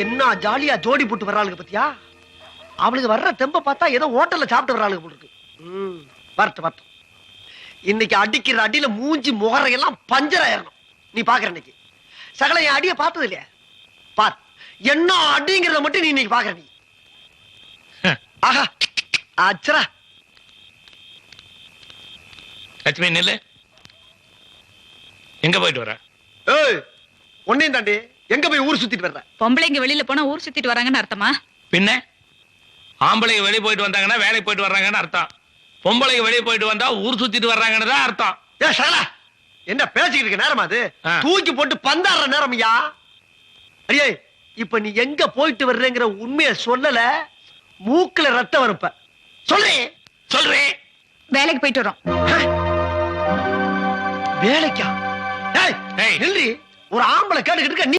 என்ன ஜாலியா ஜோடி போட்டு வர்றாளுங்க பத்தியா? அவளுக்கு வர்ற தெம்ப பார்த்தா ஏதோ ஹோட்டல்ல சாப்பிட்டு வர்றாளுங்க போல இருக்கு. வரட்டும் வரட்டும். இன்னைக்கு அடிக்கிற அடியில மூஞ்சி முகரையெல்லாம் பஞ்சர் ஆயிரணும். நீ பாக்குற இன்னைக்கு சகல என் அடிய பார்த்தது இல்லையா? பார் என்ன அடிங்கிறத மட்டும் நீ இன்னைக்கு பாக்குற. நீ ஆஹா அச்சரா. லட்சுமி நில்லு. எங்க போயிட்டு வர? ஏய் ஒன்னையும் தாண்டி எங்க போய் ஊர் சுத்திட்டு வர்ற? பொம்பளைங்க வெளியில போனா ஊர் சுத்திட்டு வராங்கன்னு அர்த்தமா? பின்ன ஆம்பளைங்க வெளியே போயிட்டு வந்தாங்கன்னா வேலைக்கு போயிட்டு வர்றாங்கன்னு அர்த்தம். பொம்பளைங்க வெளியே போயிட்டு வந்தா ஊர் சுத்திட்டு வர்றாங்கன்னு தான் அர்த்தம். ஏ சகல என்ன பேசிக்கிட்டு இருக்க நேரமா அது? தூக்கி போட்டு பந்தாடுற நேரம்யா. அடியே இப்ப நீ எங்க போயிட்டு வர்றேங்கிற உண்மையை சொல்லல, மூக்குல ரத்தம் வருப்ப. சொல்றேன் சொல்றேன். வேலைக்கு போயிட்டு வரோம். வேலைக்கா? ஒரு ஆம்பளை கேட்டுக்கிட்டு இருக்க.